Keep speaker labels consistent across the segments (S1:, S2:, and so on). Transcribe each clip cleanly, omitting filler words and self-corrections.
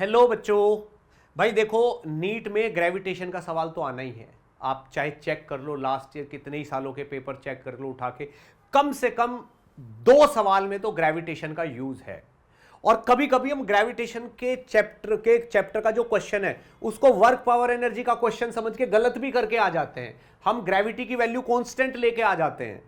S1: Hello बच्चों। भाई देखो, नीट में ग्रेविटेशन का सवाल तो आना ही है। आप चाहे चेक कर लो, लास्ट ईयर कितने ही सालों के पेपर चेक कर लो उठा के, कम से कम 2 सवाल में तो ग्रेविटेशन का यूज है। और कभी कभी हम ग्रेविटेशन के चैप्टर का जो क्वेश्चन है उसको वर्क पावर एनर्जी का क्वेश्चन समझ के गलत भी करके आ जाते हैं। हम ग्रेविटी की वैल्यू कांस्टेंट लेके आ जाते हैं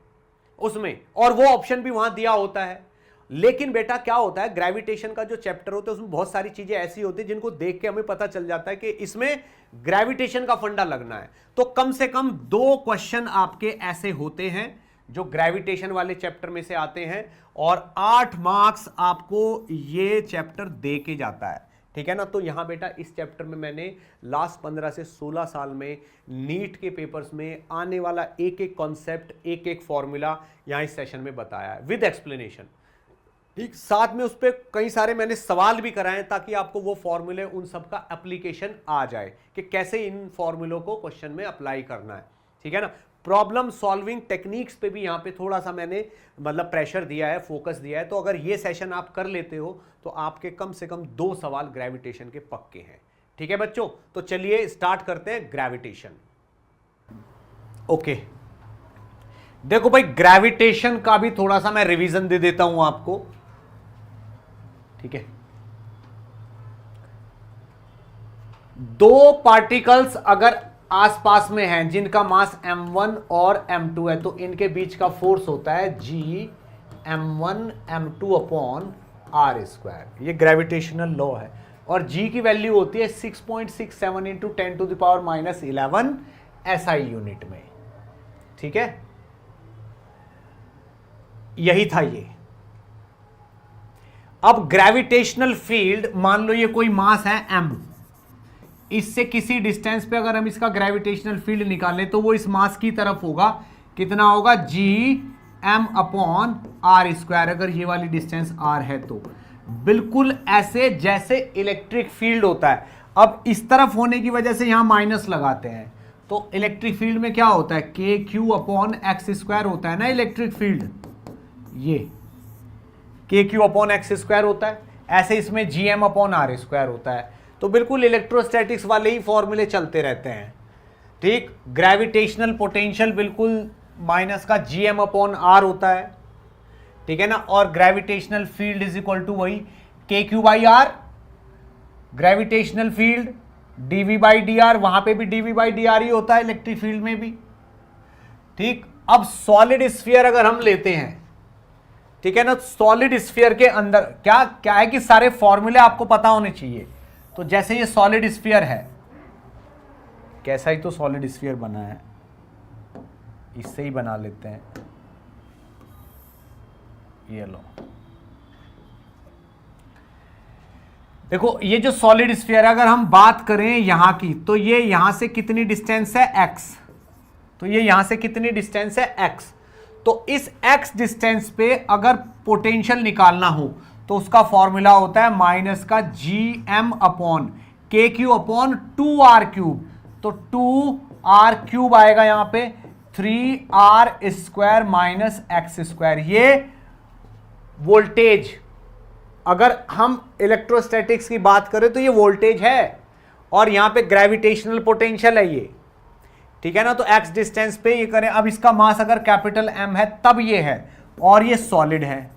S1: उसमें, और वो ऑप्शन भी वहां दिया होता है। लेकिन बेटा क्या होता है, ग्रेविटेशन का जो चैप्टर होता है उसमें बहुत सारी चीजें ऐसी होती है जिनको देख के हमें पता चल जाता है कि इसमें ग्रेविटेशन का फंडा लगना है। तो कम से कम 2 क्वेश्चन आपके ऐसे होते हैं जो ग्रेविटेशन वाले चैप्टर में से आते हैं, और 8 मार्क्स आपको ये चैप्टर दे के जाता है। ठीक है ना। तो यहां बेटा इस चैप्टर में मैंने लास्ट 15 से 16 साल में नीट के पेपर्स में आने वाला एक एक कॉन्सेप्ट, एक एक फॉर्मूला यहां इस सेशन में बताया है विद एक्सप्लेनेशन। ठीक, साथ में उस पर कई सारे मैंने सवाल भी कराए ताकि आपको वो फॉर्मूले उन सब का एप्लीकेशन आ जाए कि कैसे इन फॉर्मूलों को क्वेश्चन में अप्लाई करना है। ठीक है ना। प्रॉब्लम सॉल्विंग टेक्निक्स पे भी यहां पे थोड़ा सा मैंने मतलब प्रेशर दिया है, फोकस दिया है। तो अगर ये सेशन आप कर लेते हो तो आपके कम से कम 2 सवाल ग्रेविटेशन के पक्के हैं। ठीक है बच्चों, तो चलिए स्टार्ट करते हैं ग्रेविटेशन। ओके, देखो भाई, ग्रेविटेशन का भी थोड़ा सा मैं रिवीजन दे देता हूं आपको। ठीक है, 2 पार्टिकल्स अगर आसपास में हैं जिनका मास m1 और m2 है तो इनके बीच का फोर्स होता है g m1 m2 upon r square. ये ग्रेविटेशनल लॉ है। और g की वैल्यू होती है 6.67 into 10 to the power -11 SI unit में। ठीक है, यही था ये। अब ग्रेविटेशनल फील्ड, मान लो ये कोई मास है m, इससे किसी डिस्टेंस पे अगर हम इसका ग्रेविटेशनल फील्ड निकालें तो वो इस मास की तरफ होगा। कितना होगा? g m upon r square, अगर ये वाली डिस्टेंस r है तो। बिल्कुल ऐसे जैसे इलेक्ट्रिक फील्ड होता है। अब इस तरफ होने की वजह से यहां माइनस लगाते हैं तो इलेक्ट्रिक फील्ड में क्या होता है? k q upon X square होता है ना इलेक्ट्रिक फील्ड, ये k q upon X square होता है। ऐसे इसमें G M upon R square होता है। तो बिल्कुल इलेक्ट्रोस्टैटिक्स वाले ही फॉर्मूले चलते रहते हैं। ठीक, ग्रेविटेशनल पोटेंशियल बिल्कुल माइनस का जी एम अपॉन आर होता है। ठीक है ना। और gravitational field is equal to वही K Q by R, gravitational field DV by D R, वहां पर भी डीवी बाई डी आर ही होता है इलेक्ट्रिक फील्ड में भी। ठीक, अब सॉलिड स्फीयर अगर हम लेते हैं, ठीक है ना, सॉलिड स्फीयर के अंदर क्या क्या है कि सारे फॉर्मूले आपको पता होने चाहिए। तो जैसे ये सॉलिड स्फीयर है, कैसा ही तो सॉलिड स्फीयर बना है, इससे ही बना लेते हैं। ये लो, देखो ये जो सॉलिड स्फीयर है, अगर हम बात करें यहां की तो ये यहां से कितनी डिस्टेंस है? x। तो ये यहां से कितनी डिस्टेंस है? x। तो इस x डिस्टेंस पे अगर पोटेंशियल निकालना हो तो उसका फॉर्मूला होता है माइनस का जी एम अपॉन के क्यू अपॉन 2r क्यूब। तो 2r क्यूब आएगा यहां पे 3r square minus x square. ये वोल्टेज, अगर हम इलेक्ट्रोस्टैटिक्स की बात करें तो ये वोल्टेज है, और यहां पे ग्रेविटेशनल पोटेंशियल है ये। ठीक है ना। तो x डिस्टेंस पे ये करें। अब इसका मास अगर कैपिटल M है तब ये है, और ये सॉलिड है।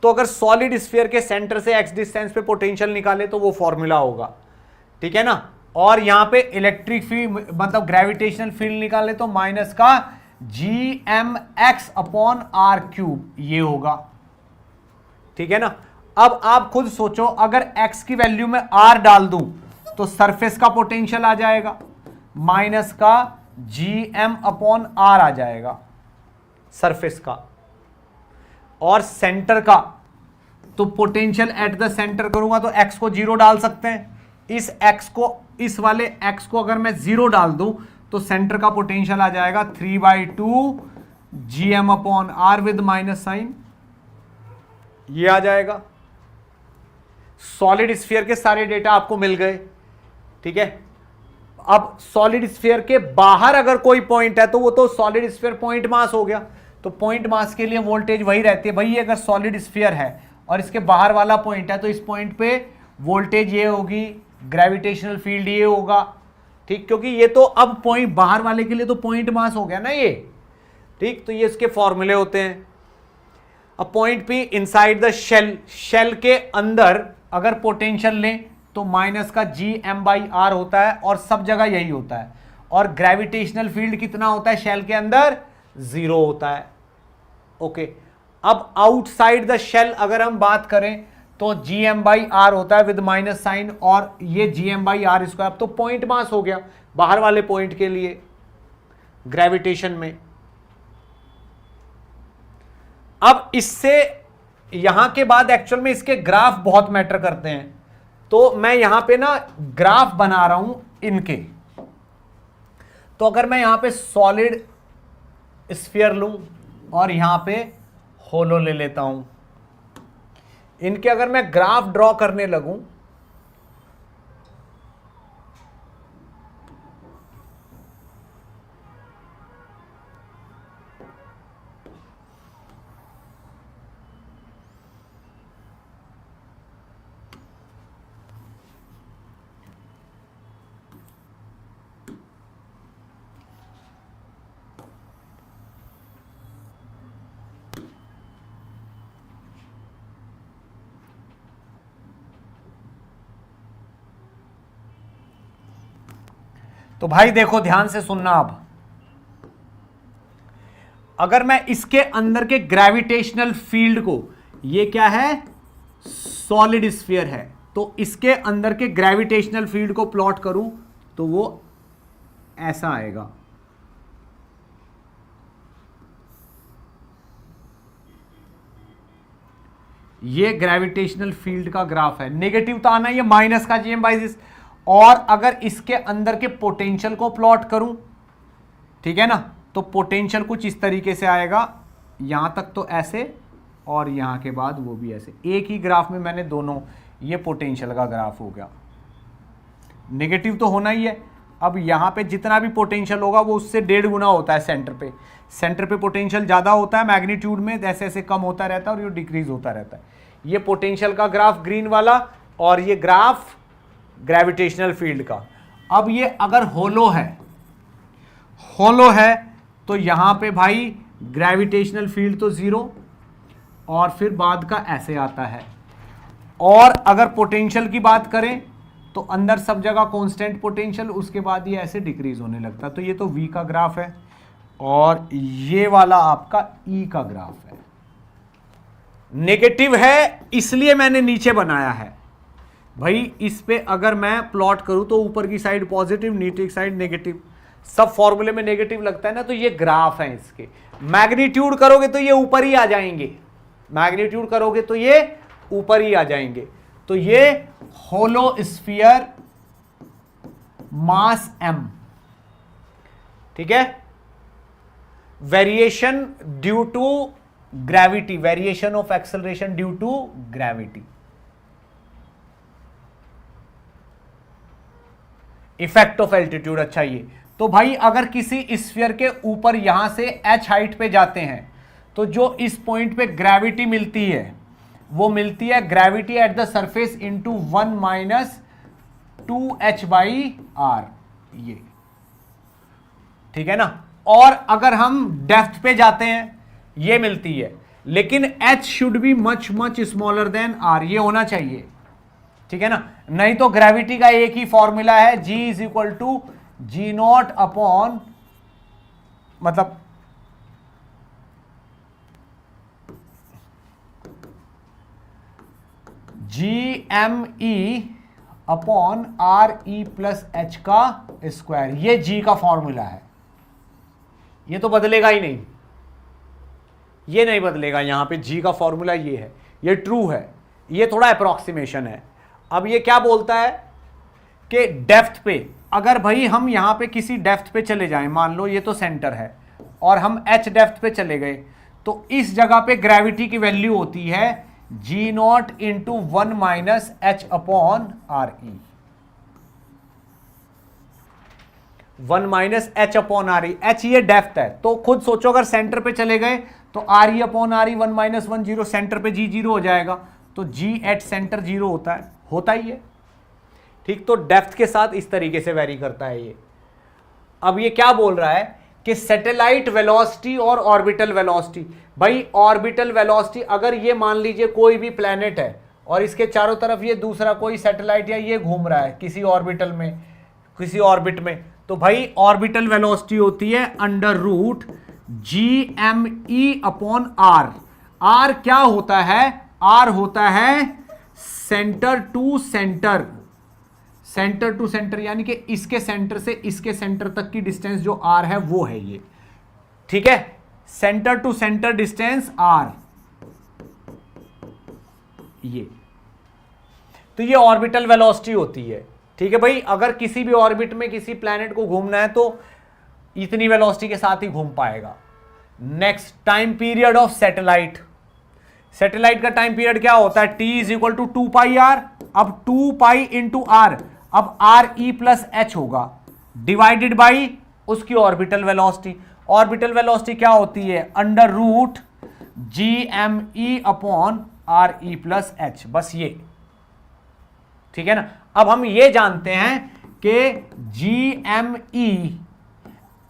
S1: तो अगर सॉलिड स्फीयर के सेंटर से x डिस्टेंस पे पोटेंशियल निकाले तो वो फॉर्मूला होगा। ठीक है ना। और यहां पे इलेक्ट्रिक फील्ड मतलब ग्रेविटेशनल फील्ड निकाले तो माइनस का G M X upon R cube, ये होगा। ठीक है ना। अब आप खुद सोचो, अगर x की वैल्यू में r डाल दूं तो सरफेस का पोटेंशियल आ जाएगा, माइनस का जी एम अपॉन आर आ जाएगा सरफेस का, और सेंटर का तो पोटेंशियल एट द सेंटर करूंगा तो x को 0 डाल सकते हैं। इस x को, इस वाले x को अगर मैं 0 डाल दूं तो सेंटर का पोटेंशियल आ जाएगा 3/2 G M upon R with minus sign, ये आ जाएगा। सॉलिड स्फीयर के सारे डेटा आपको मिल गए। ठीक है। अब सॉलिड स्फीयर के बाहर अगर कोई पॉइंट है तो वो तो सॉलिड स्फीयर पॉइंट मास हो गया। तो पॉइंट मास के लिए वोल्टेज वही रहती है। भाई अगर सॉलिड स्फीयर है और इसके बाहर वाला पॉइंट है, तो इस पॉइंट पे वोल्टेज ये होगी, ग्रेविटेशनल फील्ड ये होगा, ठीक, क्योंकि ये तो अब पॉइंट बाहर वाले के लिए तो पॉइंट मास हो गया ना ये, ठीक। तो ये इसके फॉर्मूले होते हैं। अब point P inside the shell, shell के अंदर अगर पोटेंशियल लें तो माइनस का Gm/r होता है और सब जगह यही होता है, और ग्रेविटेशनल फील्ड कितना होता है शेल के अंदर, 0 होता है। ओके, अब आउटसाइड द शेल अगर हम बात करें तो Gm/r होता है विद माइनस साइन, और ये Gm/r², अब तो पॉइंट मास हो गया बाहर वाले पॉइंट के लिए ग्रेविटेशन में। अब इससे यहां के बाद एक्चुअल में इसके ग्राफ बहुत मैटर करते हैं, तो मैं यहां पे ना ग्राफ बना रहा हूं इनके। तो अगर मैं यहां पे सॉलिड स्फीयर लूं और यहां पे होलो ले लेता हूं, इनके अगर मैं ग्राफ ड्रॉ करने लगूं तो भाई देखो ध्यान से सुनना। अब अगर मैं इसके अंदर के ग्रेविटेशनल फील्ड को, ये क्या है, सॉलिड स्फीयर है, तो इसके अंदर के ग्रेविटेशनल फील्ड को प्लॉट करूं तो वो ऐसा आएगा। ये ग्रेविटेशनल फील्ड का ग्राफ है, नेगेटिव तो आना ही है, माइनस का Gm/this। और अगर इसके अंदर के पोटेंशियल को प्लॉट करूं, ठीक है ना, तो पोटेंशियल कुछ इस तरीके से आएगा, यहां तक तो ऐसे और यहां के बाद वो भी ऐसे। एक ही ग्राफ में मैंने दोनों, ये पोटेंशियल का ग्राफ हो गया, नेगेटिव तो होना ही है। अब यहां पे जितना भी पोटेंशियल होगा वो उससे 1.5 गुना होता है सेंटर पे। सेंटर पे पोटेंशियल ज्यादा होता है मैग्नीट्यूड में, जैसे ऐसे कम होता रहता है और ये डिक्रीज होता रहता है। ये पोटेंशियल का ग्राफ ग्रीन वाला, और ये ग्राफ ग्रेविटेशनल फील्ड का। अब ये अगर होलो है तो यहां पे भाई ग्रेविटेशनल फील्ड तो 0, और फिर बाद का ऐसे आता है। और अगर पोटेंशियल की बात करें तो अंदर सब जगह कांस्टेंट पोटेंशियल, उसके बाद ये ऐसे डिक्रीज होने लगता है। तो ये तो V का ग्राफ है, और ये वाला आपका E का ग्राफ है। नेगेटिव है इसलिए मैंने नीचे बनाया है भाई। इस पे अगर मैं प्लॉट करूं तो ऊपर की साइड पॉजिटिव, नीचे की साइड नेगेटिव, सब फॉर्मूले में नेगेटिव लगता है ना। तो ये ग्राफ है इसके। मैग्नीट्यूड करोगे तो ये ऊपर ही आ जाएंगे, मैग्नीट्यूड करोगे तो ये ऊपर ही आ जाएंगे। तो ये होलो स्फीयर मास m, ठीक है। Variation due to gravity, variation of acceleration due to gravity, effect of altitude. अच्छा, ये तो भाई अगर किसी स्फीयर के ऊपर यहां से h हाइट पे जाते हैं तो जो इस पॉइंट पे ग्रेविटी मिलती है वो मिलती है gravity eight the surface into 1 minus 2h/r, ये ठीक है ना। और अगर हम डेप्थ पे जाते हैं ये मिलती है, लेकिन h should be much much smaller than r, ये होना चाहिए, ठीक है ना। नहीं तो ग्रेविटी का एक ही फॉर्मूला है, G = G0 अपॉन, मतलब Gme upon RE plus h का स्क्वायर, ये G का फॉर्मूला है। ये तो बदलेगा ही नहीं, ये नहीं बदलेगा। यहां पे G का फॉर्मूला ये है, ये ट्रू है, ये थोड़ा अप्रोक्सीमेशन है। अब ये क्या बोलता है कि डेप्थ पे, अगर भाई हम यहां पे किसी डेप्थ पे चले जाएं, मान लो ये तो सेंटर है और हम h डेप्थ पे चले गए, तो इस जगह पे ग्रेविटी की वैल्यू होती है G0 into 1 minus h upon RE, 1 minus h upon RE। h ये डेप्थ है, तो खुद सोचो अगर सेंटर पे चले गए तो RE upon RE 1 minus 1 0, centre पे G 0 हो जाएगा। तो जी एट सेंटर 0 होता ही है। ठीक, तो डेप्थ के साथ इस तरीके से वेरी करता है ये। अब ये क्या बोल रहा है कि सैटेलाइट वेलोसिटी और ऑर्बिटल वेलोसिटी। भाई ऑर्बिटल वेलोसिटी, अगर ये मान लीजिए कोई भी प्लेनेट है और इसके चारों तरफ ये दूसरा कोई सैटेलाइट या ये घूम रहा है किसी ऑर्बिटल में, किसी ऑर्बिट में, तो भाई ऑर्बिटल वेलोसिटी होती है under root GME upon R. R क्या होता है? आर होता है centre to centre, centre to centre, यानी कि इसके सेंटर से इसके सेंटर तक की डिस्टेंस जो आर है वो है ये। ठीक है, centre to centre distance R, ये तो ये ऑर्बिटल वेलोसिटी होती है। ठीक है भाई, अगर किसी भी ऑर्बिट में किसी प्लैनेट को घूमना है तो इतनी वेलोसिटी के साथ ही घूम पाएगा। Next, time period of satellite. Satellite का टाइम पीरियड क्या होता है? T is equal to 2 pi R. अब 2 पाई इंटू आर, अब RE प्लस एच होगा डिवाइडेड बाई उसकी ऑर्बिटल वेलोसिटी। ऑर्बिटल वेलोसिटी क्या होती है? Under root GME upon RE plus H, बस ये। ठीक है ना। अब हम ये जानते हैं कि GME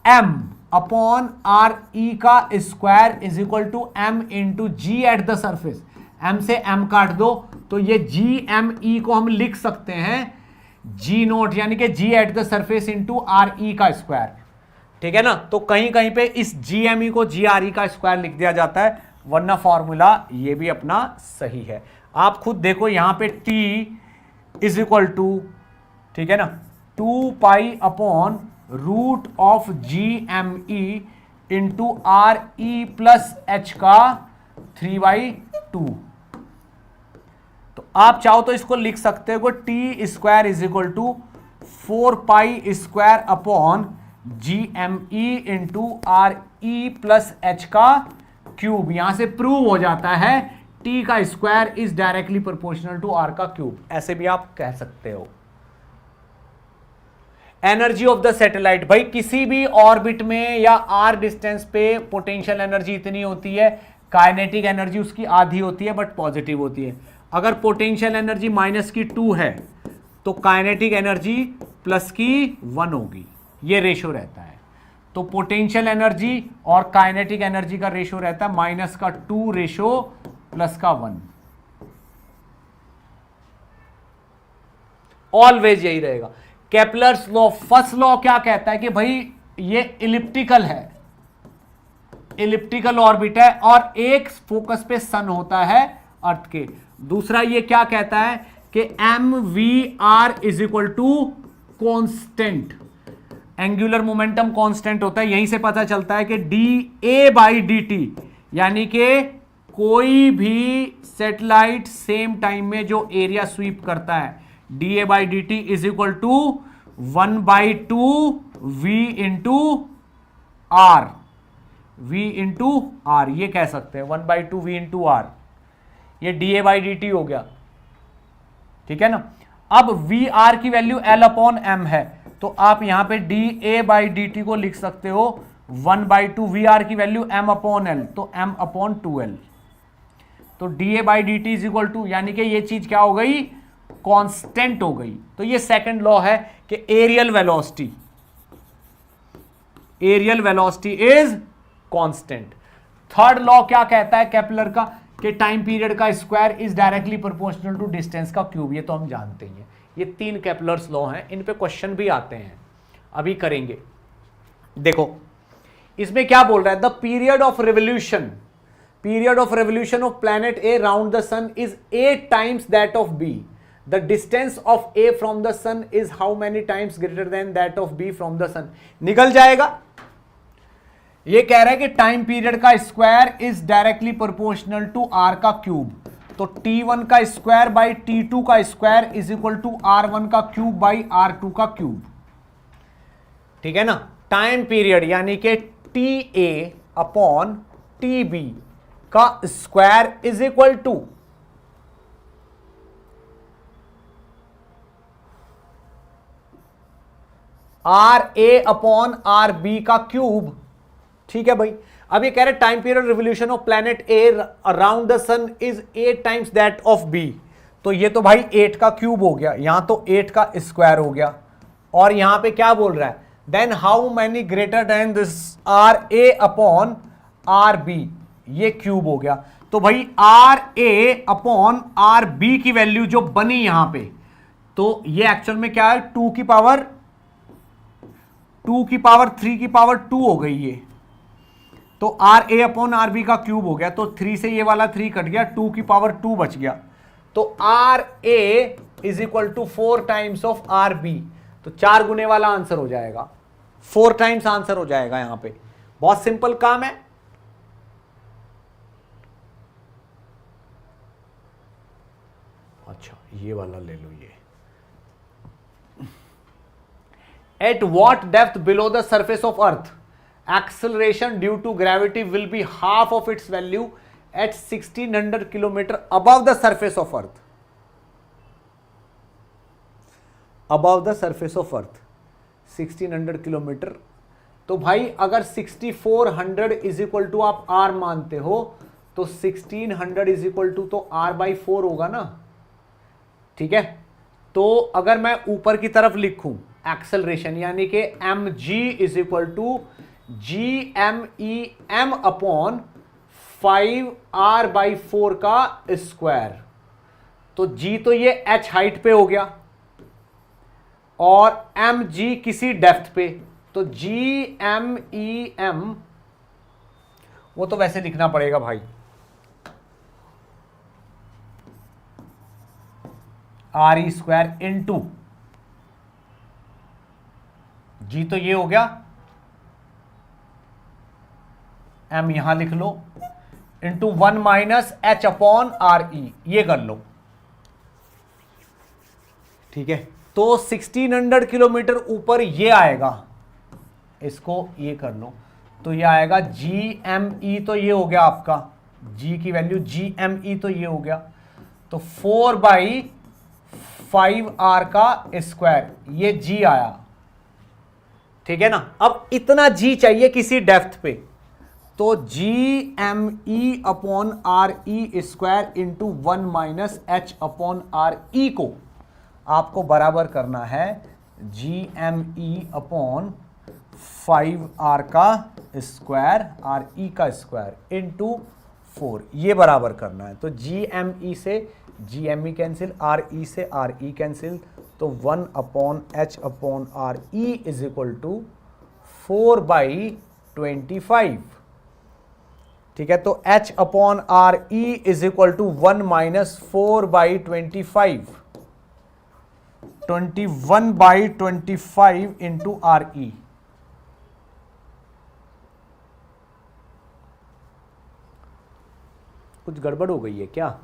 S1: M अपॉन RE का square is equal to M into G at the surface. M से M काट दो तो ये GME को हम लिख सकते हैं G नोट, यानी कि G eight the surface into RE का स्क्वायर। ठीक है ना। तो कहीं कहीं पे इस GME को GRE का स्क्वायर लिख दिया जाता है, वरना फॉर्मूला ये भी अपना सही है। आप खुद देखो यहां पे T इज इक्वल टू, ठीक है ना, 2 pi upon root of GME into RE plus H का 3/2। तो आप चाहो तो इसको लिख सकते हो T square is equal to 4 pi square upon GME into RE plus H का क्यूब। यहां से प्रूव हो जाता है T का square is directly proportional to R का क्यूब, ऐसे भी आप कह सकते हो। एनर्जी ऑफ द सैटेलाइट, भाई किसी भी ऑर्बिट में या R डिस्टेंस पे पोटेंशियल एनर्जी इतनी होती है, काइनेटिक एनर्जी उसकी आधी होती है बट पॉजिटिव होती है। अगर पोटेंशियल एनर्जी -2 है तो काइनेटिक एनर्जी +1 होगी, ये रेशो रहता है। तो पोटेंशियल एनर्जी और काइनेटिक एनर्जी का रेशो रहता है -2 रेशो +1। ऑलवेज यही रहेगा। केपलर्स लॉ, फर्स्ट लॉ क्या कहता है कि भाई ये इलिप्टिकल है, इलिप्टिकल ऑर्बिट है और एक फोकस पे सन होता है अर्थ के। दूसरा ये क्या कहता है कि mvr is equal to constant, angular momentum constant होता है। यहीं से पता चलता है कि dA/dt, यानी कि कोई भी सैटेलाइट सेम टाइम में जो एरिया स्वीप करता है, dA/dt is equal to 1/2 v into R, v into R, ये कह सकते हैं 1/2 v इंटू आर, ये dA/dt हो गया। ठीक है ना। अब vr की वैल्यू L अपॉन m है, तो आप यहां पे dA/dt को लिख सकते हो 1/2 vr की वैल्यू m अपॉन l, तो m अपॉन 2l। तो dA/dt इज इक्वल टू, यानी कि ये चीज क्या हो गई? कांस्टेंट हो गई। तो ये सेकंड लॉ है कि areal velocity, areal velocity is constant. Third law क्या कहता है केपलर का कि टाइम पीरियड का square is directly proportional to distance का क्यूब। ये तो हम जानते ही हैं। ये 3 केपलर्स लॉ हैं, इन पे क्वेश्चन भी आते हैं, अभी करेंगे। देखो इसमें क्या बोल रहा है? The period of revolution, period of revolution of planet A round the sun is 8 times that of B. The distance of A from the sun is how many times greater than that of B from the sun? निकल जाएगा। ये कह रहा है कि time period का square is directly proportional to R का cube. तो T1 का स्क्वायर बाई T2 का square is equal to R1 का क्यूब बाई R2 का क्यूब। ठीक है ना। टाइम पीरियड यानी कि TA अपॉन TB का square is equal to RA upon RB का क्यूब। ठीक है भाई। अब ये कह रहे time period revolution of planet A around the sun is 8 times that of B. तो ये तो भाई 8 का क्यूब हो गया, यहां तो 8 का स्क्वायर हो गया, और यहां पे क्या बोल रहा है, then how many greater than this R A upon R B, ये क्यूब हो गया। तो भाई R A upon R B की वैल्यू जो बनी यहां पे, तो ये एक्चुअल में क्या है, 2 की पावर 3 की पावर 2 हो गई ये। तो R A upon R B का क्यूब हो गया, तो 3 से ये वाला 3 कट गया, 2 की पावर 2 बच गया। तो R A is equal to 4 times of R B, तो 4 गुने वाला आंसर हो जाएगा, 4 टाइम्स आंसर हो जाएगा यहां पे। बहुत सिंपल काम है। अच्छा ये वाला ले लो, ये at what depth below the surface of earth acceleration due to gravity will be half of its value at 1600 kilometer above the surface of earth, above the surface of earth 1600 kilometre. तो भाई अगर 6400 is equal to आप r मानते हो, तो 1600 is equal to तो r/4 होगा ना, ठीक है। तो अगर मैं ऊपर की तरफ लिखूं एक्सेलरेशन, यानी कि mg is equal to GMEM upon 5r/4 का स्क्वायर। तो g तो ये h हाइट पे हो गया और mg किसी डेप्थ पे, तो GMEM वो तो वैसे लिखना पड़ेगा भाई, RE स्क्वायर इंटू g तो ये हो गया, m यहां लिख लो, into 1 minus h upon RE, ये कर लो, ठीक है। तो 1600 किलोमीटर ऊपर ये आएगा, इसको ये कर लो, तो ये आएगा GME, तो ये हो गया आपका g की वैल्यू, GME तो ये हो गया, तो 4/5r का स्क्वायर, ये g आया, ठीक है ना। अब इतना g चाहिए किसी डेप्थ पे, तो GME upon RE square into 1 minus h upon RE को आपको बराबर करना है GME अपॉन 5r का स्क्वायर, RE का स्क्वायर इंटू 4, ये बराबर करना है। तो GME से GME कैंसिल, RE से RE कैंसिल, तो 1 upon h upon RE is equal to 4/25, ठीक है। तो h upon RE is equal to 1 minus 4/25, 21/25 into RE। कुछ गड़बड़ हो गई है क्या?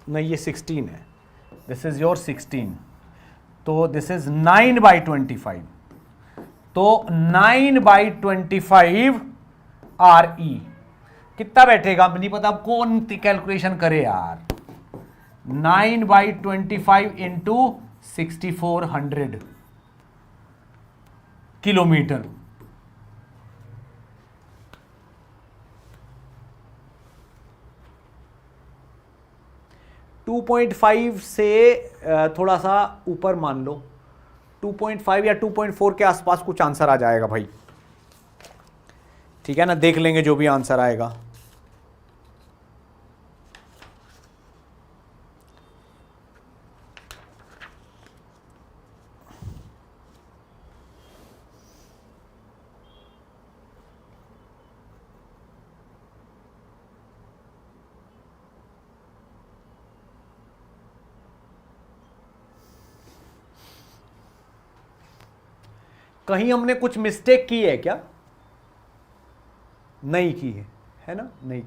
S1: नहीं, ये 16 है, दिस इज योर 16, तो दिस इज 9/25, तो 9/25 RE कितना बैठेगा नहीं पता, अब कौन कैलकुलेशन करे यार। 9/25 इंटू 6400 किलोमीटर, टू 2.5 से थोड़ा सा ऊपर मान लो, 2.5 या 2.4 के आसपास कुछ आंसर आ जाएगा भाई, ठीक है ना। देख लेंगे जो भी आंसर आएगा। कहीं हमने कुछ मिस्टेक की है क्या? नहीं की है ना, नहीं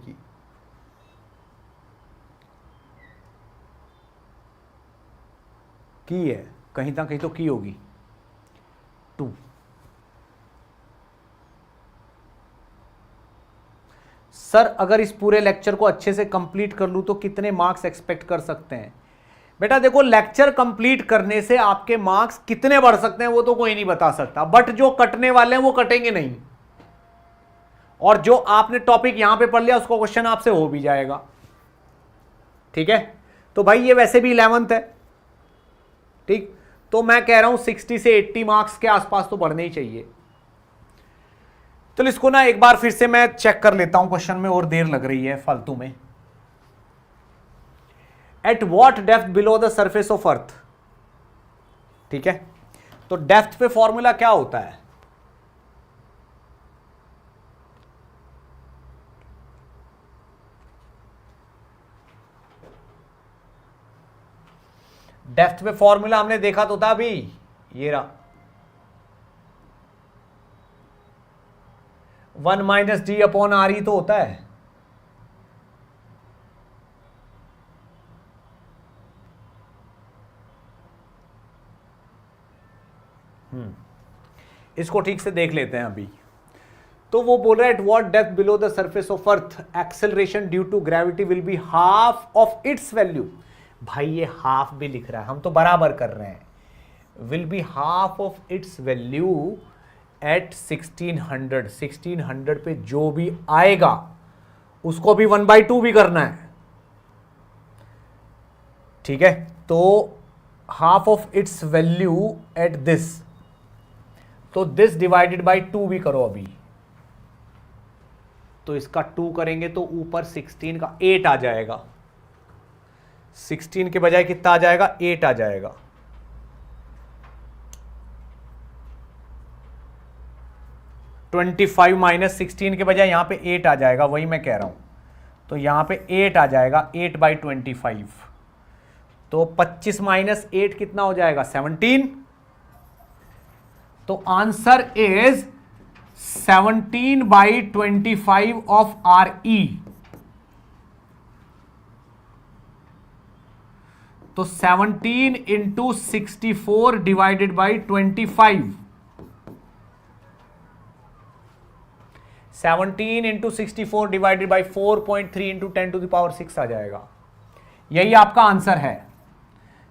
S1: की है, कहीं ना कहीं तो की होगी। 2 सर अगर इस पूरे लेक्चर को अच्छे से कंप्लीट कर लूं तो कितने मार्क्स एक्सपेक्ट कर सकते हैं? बेटा देखो, लेक्चर कंप्लीट करने से आपके मार्क्स कितने बढ़ सकते हैं वो तो कोई नहीं बता सकता, बट जो कटने वाले हैं वो कटेंगे नहीं। और जो आपने टॉपिक यहां पे पढ़ लिया उसको क्वेश्चन आपसे हो भी जाएगा। ठीक है, तो भाई ये वैसे भी 11th है, ठीक, तो मैं कह रहा हूं 60 से 80 मार्क्स के आसपास तो बढ़ने ही चाहिए। तो इसको ना एक बार फिर से मैं चेक कर लेता हूं क्वेश्चन में, और देर लग रही है फालतू में। At what depth below the surface of earth, ठीक है, तो डेप्थ पे फॉर्मूला क्या होता है? डेप्थ पे फॉर्मूला हमने देखा तो था अभी, ये रहा 1 माइनस डी अपॉन आर ही तो होता है। इसको ठीक से देख लेते हैं अभी। तो वो बोल रहा है at what depth below the surface of earth acceleration due to gravity will be half of its value. भाई ये हाफ भी लिख रहा है, हम तो बराबर कर रहे हैं। Will be half of its value at 1600 पे जो भी आएगा उसको भी 1/2 भी करना है। ठीक है, तो half of its value at this, तो दिस डिवाइडेड बाय 2 भी करो अभी, तो इसका 2 करेंगे तो ऊपर 16 का 8 आ जाएगा। 16 के बजाय कितना आ जाएगा? 8 आ जाएगा। (25 माइनस 16 के बजाय यहां पे 8 आ जाएगा, वही मैं कह रहा हूं। तो यहां पे 8 आ जाएगा, 8/25। तो 25 माइनस 8 कितना हो जाएगा? 17। तो आंसर इज 17/25 ऑफ RE। तो 17 into 64 divided by 25, 17 into 64 divided by 4.3 into 10⁶ आ जाएगा। यही आपका आंसर है।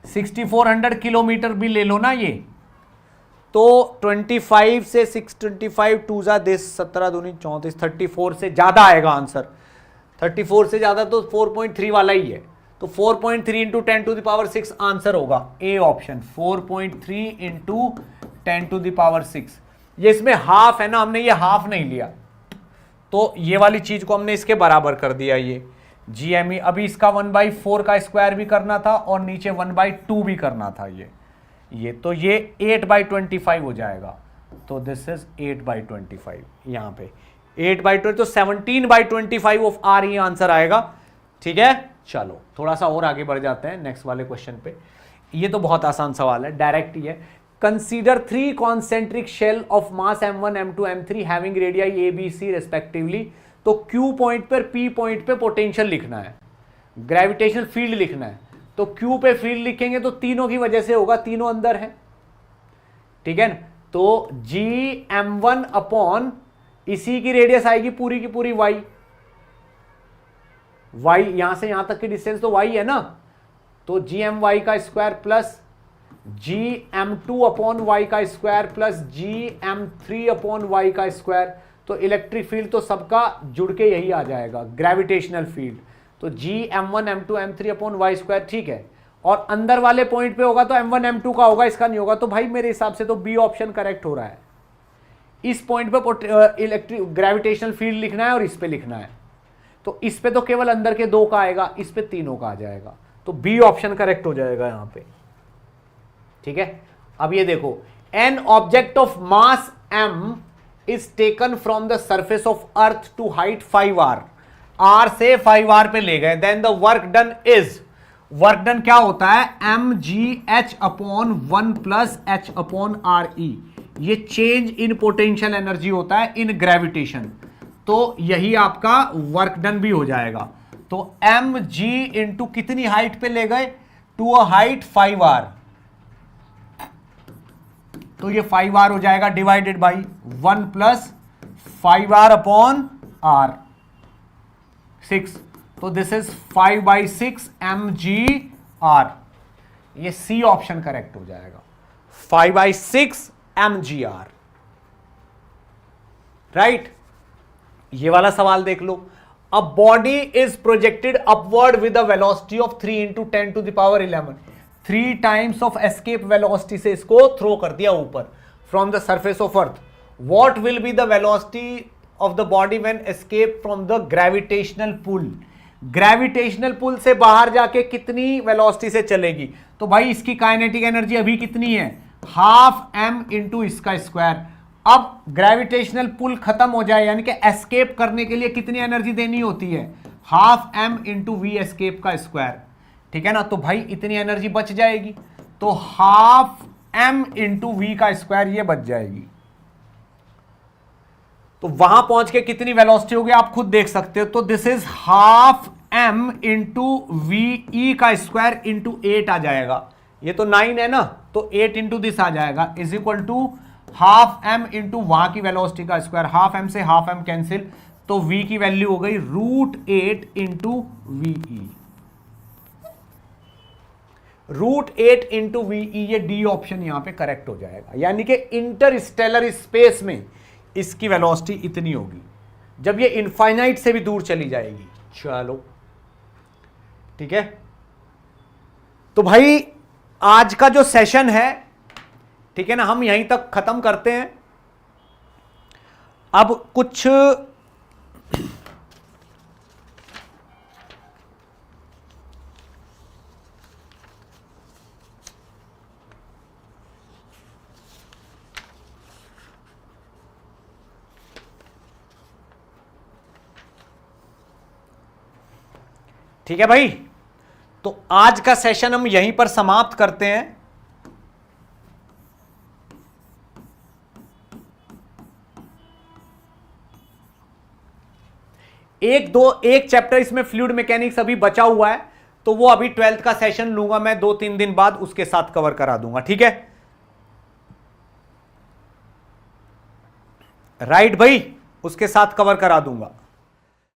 S1: 6400 किलोमीटर भी ले लो ना ये, तो 25 से 625 2 जा दिस 17 दूनी 34, 34 से ज्यादा आएगा आंसर। 34 से ज्यादा तो 4.3 वाला ही है, तो 4.3 इंटू 10⁶ आंसर होगा ए ऑप्शन। 4.3 इंटू 10⁶। ये इसमें हाफ है ना, हमने ये हाफ नहीं लिया, तो ये वाली चीज को हमने इसके बराबर कर दिया। ये GME अभी इसका 1/4 का स्क्वायर भी करना था और नीचे 1/2 भी करना था। ये तो ये 8/25 हो जाएगा। तो दिस इज 8/25 यहां पे 8/20, तो 17/25 ऑफ RE आंसर आएगा। ठीक है, चलो थोड़ा सा और आगे बढ़ जाते हैं नेक्स्ट वाले क्वेश्चन पे। ये तो बहुत आसान सवाल है, डायरेक्ट ही है। Consider 3 concentric shell of mass M1, M2, M3 having radii ABC respectively. तो Q पॉइंट पर P पॉइंट पे पोटेंशियल लिखना है, ग्रेविटेशनल फील्ड लिखना है। तो Q पे फील्ड लिखेंगे तो तीनों की वजह से होगा, तीनों अंदर है। ठीक है ना, तो GM1 अपॉन इसी की रेडियस आएगी पूरी की पूरी y यहां से यहां तक की डिस्टेंस तो y है ना, तो GMy का square plus GM2 upon y का square plus GM3 upon y का स्क्वायर। तो इलेक्ट्रिक फील्ड तो सबका जुड़ के यही आ जाएगा, ग्रेविटेशनल फील्ड। तो GM1 M2 M3 upon y square, ठीक है। और अंदर वाले पॉइंट पे होगा तो M1 M2 का होगा, इसका नहीं होगा। तो भाई मेरे हिसाब से तो बी ऑप्शन करेक्ट हो रहा है। इस पॉइंट पे इलेक्ट्रिक ग्रेविटेशनल फील्ड लिखना है और इस पे लिखना है, तो इस पे तो केवल अंदर के 2 का आएगा, इस पे तीनों का आ जाएगा। तो बी ऑप्शन करेक्ट हो जाएगा यहां पे। ठीक है, अब ये देखो, an object of mass m is taken from the surface of earth to height 5r। r से 5r पे ले गए, then the work done is, work done क्या होता है? mgh upon 1 plus h upon RE। ये चेंज इन पोटेंशियल एनर्जी होता है इन ग्रेविटेशन। तो यही आपका वर्क डन भी हो जाएगा। तो mg इंटू कितनी हाइट पे ले गए? टू अ हाइट 5r, तो ये 5r हो जाएगा divided by 1 plus 5r upon r 6। तो दिस इज 5/6 mgr। ये सी ऑप्शन करेक्ट हो जाएगा, 5/6 mgr, राइट। ये वाला सवाल देख लो, a body is projected upward with a velocity of 3 into 10 to the power 11, 3 times of escape velocity से इसको थ्रो कर दिया ऊपर from the surface of earth. What will be the velocity of the body when escape from the gravitational pull? Gravitational pull से बाहर जाके कितनी velocity से चलेगी? तो भाई इसकी काइनेटिक एनर्जी अभी कितनी है? हाफ एम इंटू इसका स्क्वायर। अब ग्रेविटेशनल पुल खत्म हो जाए यानी कि एस्केप करने के लिए कितनी एनर्जी देनी होती है? Half M into V escape का स्क्वायर, ठीक है ना। तो भाई इतनी एनर्जी बच जाएगी, तो हाफ एम इंटू वी का स्क्वायर ये बच जाएगी। तो वहां पहुंच के कितनी वेलोसिटी होगी आप खुद देख सकते हो। तो this is half M into V E का स्क्वायर इंटू 8 आ जाएगा। ये तो 9 है ना, तो 8 इंटू दिस आ जाएगा is equal to half M into वहां की वेलोसिटी का स्क्वायर। हाफ एम से हाफ एम कैंसिल, तो v की वैल्यू हो गई √8 इंटू वीई। √8 इंटू वीई, ये डी ऑप्शन यहां पे करेक्ट हो जाएगा। यानी कि इंटरस्टेलर स्पेस में इसकी वेलोसिटी इतनी होगी जब ये इनफाइनाइट से भी दूर चली जाएगी। चलो ठीक है, तो भाई आज का जो सेशन है, ठीक है ना, हम यहीं तक खत्म करते हैं। अब कुछ ठीक है भाई, तो आज का सेशन हम यहीं पर समाप्त करते हैं। एक चैप्टर इसमें फ्लूइड मैकेनिक्स अभी बचा हुआ है, तो वो अभी 12th का सेशन लूंगा मैं 2-3 दिन बाद, उसके साथ कवर करा दूंगा। ठीक है राइट भाई, उसके साथ कवर करा दूंगा।